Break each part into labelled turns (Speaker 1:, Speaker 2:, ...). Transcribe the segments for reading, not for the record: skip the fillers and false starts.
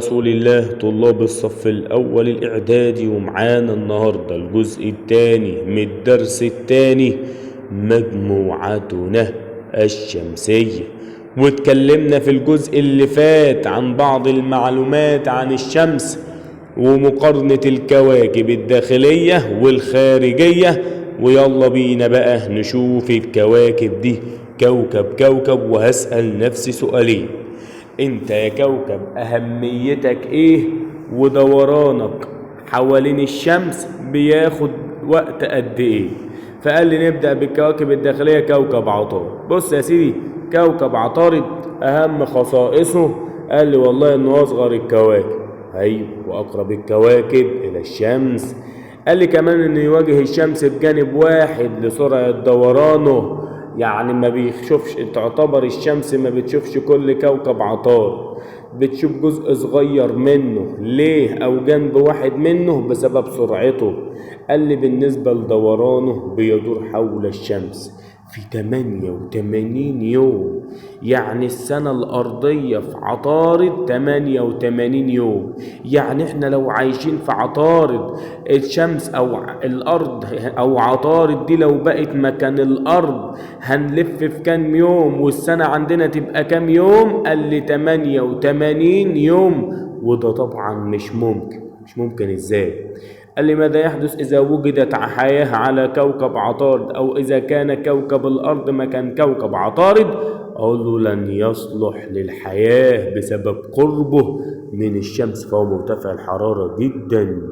Speaker 1: رسول الله طلاب الصف الأول الإعدادي، ومعانا النهاردة الجزء الثاني من الدرس الثاني مجموعتنا الشمسية. واتكلمنا في الجزء اللي فات عن بعض المعلومات عن الشمس ومقارنة الكواكب الداخلية والخارجية. ويلا بينا بقى نشوف الكواكب دي كوكب كوكب، وهسأل نفسي سؤالين: انت يا كوكب اهميتك ايه؟ ودورانك حوالين الشمس بياخد وقت قد ايه؟ فقال لي نبدأ بالكواكب الداخلية. كوكب عطارد، بص يا سيدي، كوكب عطارد اهم خصائصه قال لي والله انه اصغر الكواكب، ايوه، واقرب الكواكب الى الشمس. قال لي كمان انه يواجه الشمس بجانب واحد لسرعة دورانه، يعني ما بيشوفش، تعتبر الشمس ما بتشوفش كل كوكب عطارد، بتشوف جزء صغير منه. ليه؟ او جنب واحد منه بسبب سرعته. قال لي بالنسبة لدورانه بيدور حول الشمس في 88 يوم، يعني السنة الأرضية في عطارد 88 يوم. يعني احنا لو عايشين في عطارد، الشمس أو الأرض أو عطارد دي لو بقت مكان الأرض هنلف في كام يوم؟ والسنة عندنا تبقى كام يوم؟ قال لي 88 يوم. وده طبعا مش ممكن ازاي؟ قال لي ماذا يحدث إذا وجدت حياة على كوكب عطارد، أو إذا كان كوكب الأرض مكان كوكب عطارد؟ أقول له لن يصلح للحياة بسبب قربه من الشمس، فهو مرتفع الحرارة جدا.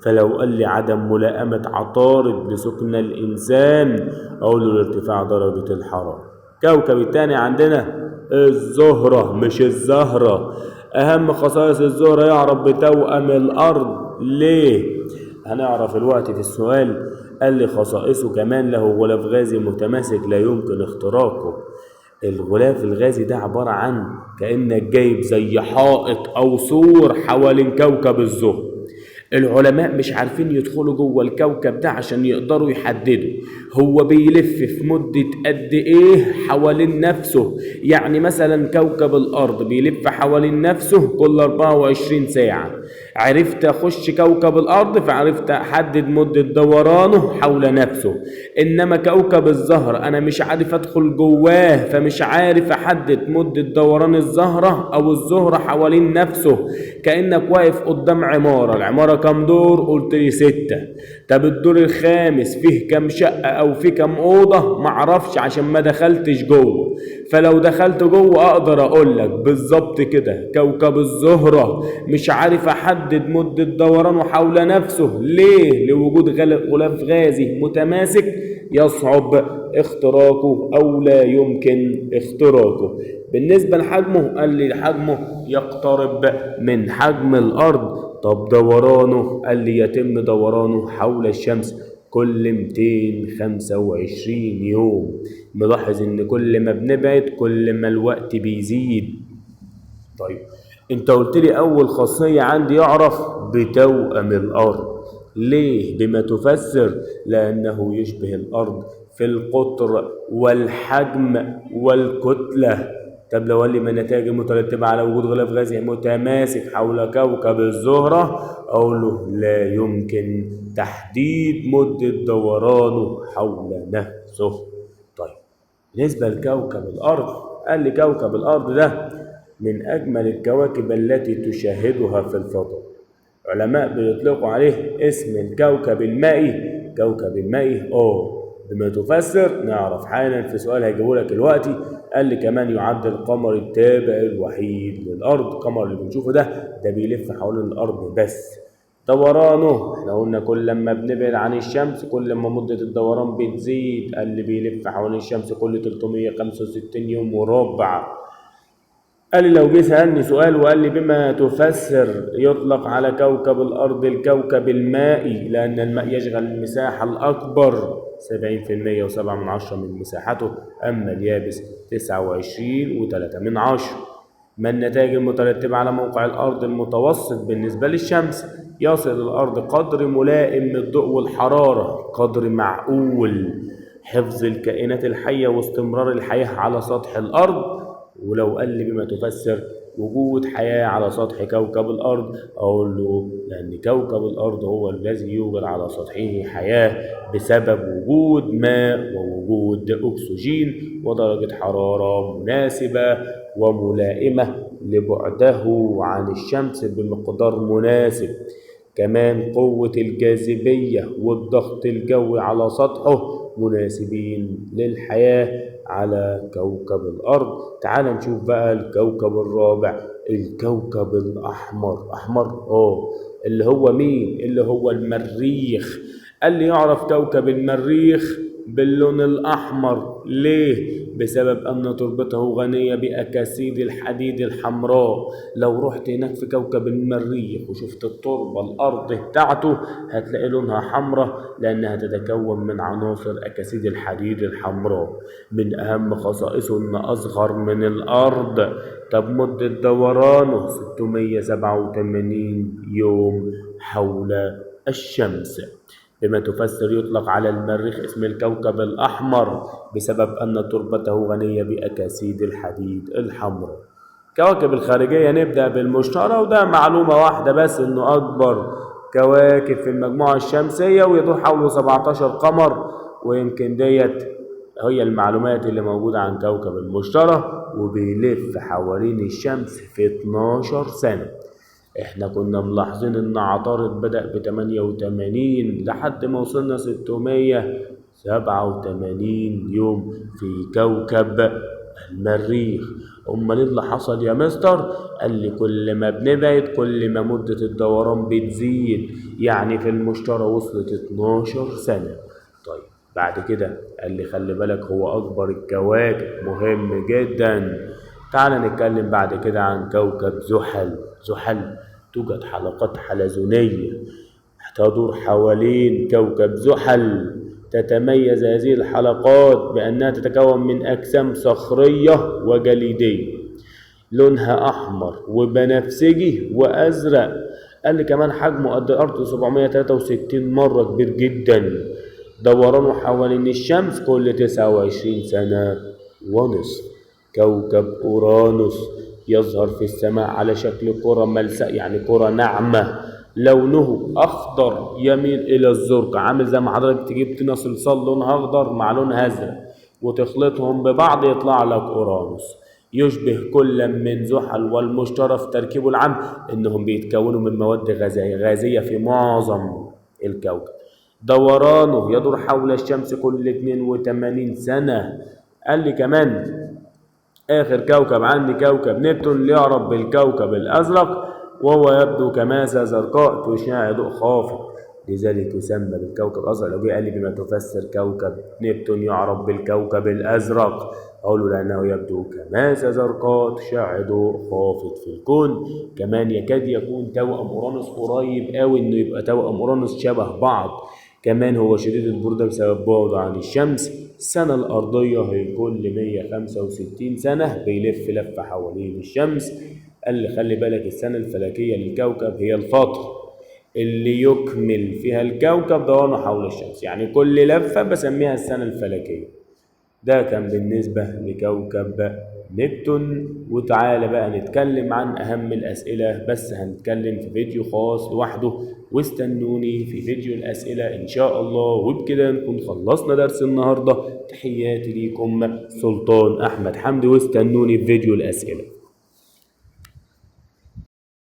Speaker 1: فلو قال لي عدم ملائمة عطارد لسكن الإنسان، أقول له لارتفاع درجة الحرارة. كوكب الثاني عندنا الزهرة، مش الزهرة. أهم خصائص الزهرة: يعرف بتوأم الأرض. ليه؟ هنعرف الوقت في السؤال. قال لي خصائصه كمان له غلاف غازي متماسك لا يمكن اختراقه. الغلاف الغازي ده عبارة عن كأنك جايب زي حائط أو سور حوالين كوكب الزهر. العلماء مش عارفين يدخلوا جوه الكوكب ده عشان يقدروا يحددوا هو بيلف في مدة قد ايه حوالين نفسه. يعني مثلا كوكب الارض بيلف حوالين نفسه كل 24 ساعة. عرفت اخش كوكب الارض فعرفت احدد مدة دورانه حول نفسه. انما كوكب الزهر انا مش عارف ادخل جواه، فمش عارف احدد مدة دوران الزهرة او الزهرة حوالين نفسه. كأنك واقف قدام عمارة، العمارة كم دور؟ قلت لي 6. طب الدور الخامس فيه كم شقة او فيه كم اوضة؟ معرفش عشان ما دخلتش جوه. فلو دخلت جوه اقدر اقول لك بالظبط كده كوكب الزهرة مش عارف احدد مدة دورانه حول نفسه. ليه؟ لوجود غلاف غازي متماسك يصعب اختراقه او لا يمكن اختراقه. بالنسبة لحجمه قال لي حجمه يقترب من حجم الارض. طب دورانه؟ قال لي يتم دورانه حول الشمس كل 225 يوم. ملاحظ ان كل ما بنبعد كل ما الوقت بيزيد. طيب انت قلت لي اول خاصية عندي يعرف بتوأم الارض. ليه؟ بما تفسر لانه يشبه الارض في القطر والحجم والكتلة. طب لو قال لي ما النتائج المترتبة على وجود غلاف غازي متماسك حول كوكب الزهرة، اقول له لا يمكن تحديد مدة دورانه حول نفسه. طيب بالنسبة لكوكب الارض، قال لي كوكب الارض ده من أجمل الكواكب التي تشاهدها في الفضاء. علماء بيطلقوا عليه اسم الكوكب المائي. كوكب المائي بما تفسر نعرف حالا في سؤال هيجيبه لك دلوقتي. قال لي كمان يعد القمر التابع الوحيد للأرض. القمر اللي بنشوفه ده بيلف حوالين الأرض بس. دورانه احنا قلنا كل ما بنبعد عن الشمس كل ما مدة الدوران بتزيد. قال لي بيلف حوالين الشمس كل 365 يوم وربع. قال لي لو جه سألني سؤال وقال لي بما تفسر يطلق على كوكب الأرض الكوكب المائي، لأن الماء يشغل المساحة الأكبر 70% و7 من مساحته، أما اليابس 29.3. ما النتائج المترتبة على موقع الأرض المتوسط بالنسبة للشمس؟ يصل الأرض قدر ملائم من الضوء والحرارة، قدر معقول، حفظ الكائنات الحية واستمرار الحياة على سطح الأرض. ولو قال لي بما تفسر وجود حياة على سطح كوكب الأرض؟ أقول له لأن كوكب الأرض هو الذي يوجد على سطحه حياة بسبب وجود ماء ووجود أكسجين ودرجة حرارة مناسبة وملائمة لبعده عن الشمس بمقدار مناسب. كمان قوة الجاذبية والضغط الجوي على سطحه مناسبين للحياة على كوكب الأرض. تعال نشوف بقى الكوكب الرابع، الكوكب الأحمر. أحمر اللي هو مين؟ اللي هو المريخ. قال لي يعرف كوكب المريخ باللون الأحمر. ليه؟ بسبب أن تربته غنية بأكاسيد الحديد الحمراء. لو رحت هناك في كوكب المريخ وشفت التربة الأرض بتاعته هتلاقي لونها حمراء لأنها تتكون من عناصر أكاسيد الحديد الحمراء. من أهم خصائصه أن أصغر من الأرض. طب مدة دورانه 687 يوم حول الشمس. بما تفسر يطلق على المريخ اسم الكوكب الأحمر بسبب أن تربته غنية بأكاسيد الحديد الحمراء. كواكب الخارجية نبدأ بالمشتري، وده معلومة واحدة بس إنه أكبر كواكب في المجموعة الشمسية ويدور حوله 17 قمر. ويمكن ديت هي المعلومات اللي موجودة عن كوكب المشتري، وبيلف حوالين الشمس في 12 سنة. احنا كنا ملاحظين ان عطارد بدأ ب88 لحد ما وصلنا 687 يوم في كوكب المريخ. امال اللي حصل يا مستر؟ قال لي كل ما بنبعد كل ما مدة الدوران بتزيد، يعني في المشتري وصلت 12 سنة. طيب بعد كده قال لي خلي بالك هو اكبر الكواكب، مهم جدا. تعال نتكلم بعد كده عن كوكب زحل. زحل توجد حلقات حلزونية تدور حوالين كوكب زحل. تتميز هذه الحلقات بأنها تتكون من أجسام صخرية وجليدية، لونها أحمر وبنفسجي وأزرق. قال لي كمان حجمه قد الأرض 763 مرة، كبير جدا. دورانه حوالين الشمس كل 29 سنة ونصف. كوكب أورانوس يظهر في السماء على شكل كرة ملساء، يعني كرة ناعمة، لونه أخضر يميل إلى الزرق، عامل زي ما حضرتك تجيب طينة صلصال لونها أخضر مع لونها أزرق وتخلطهم ببعض يطلع لك أورانوس. يشبه كل من زحل والمشتري في تركيبه العام إنهم بيتكونوا من مواد غازية في معظم الكوكب. دورانه يدور حول الشمس كل 82 سنة. قال لي كمان آخر كوكب عندي كوكب نبتون اللي يعرف بالكوكب الأزرق، وهو يبدو كماسة زرقاء تشع ضوء خافت، لذلك يسمى بالكوكب الأزرق. لو جه قال لي بما تفسر كوكب نبتون يعرف بالكوكب الأزرق، أقول له لأنه يبدو كماسة زرقاء تشع ضوء خافت في الكون. كمان يكاد يكون توأم أورانوس، قريب قوي إنه يبقى توأم أورانوس شبه بعض. كمان هو شديد البرودة بسبب بعده عن الشمس. السنة الأرضية هي كل 165 سنة بيلف لفة حوالين الشمس. قال لي خلي بالك السنة الفلكية للكوكب هي الفترة اللي يكمل فيها الكوكب دورانه حول الشمس، يعني كل لفة بسميها السنة الفلكية. ده كان بالنسبة لكوكب نبتون. وتعالى بقى نتكلم عن أهم الأسئلة، بس هنتكلم في فيديو خاص لوحده، واستنوني في فيديو الأسئلة إن شاء الله. وبكده نكون خلصنا درس النهاردة. تحياتي ليكم سلطان أحمد حمدي، واستنوني في فيديو الأسئلة.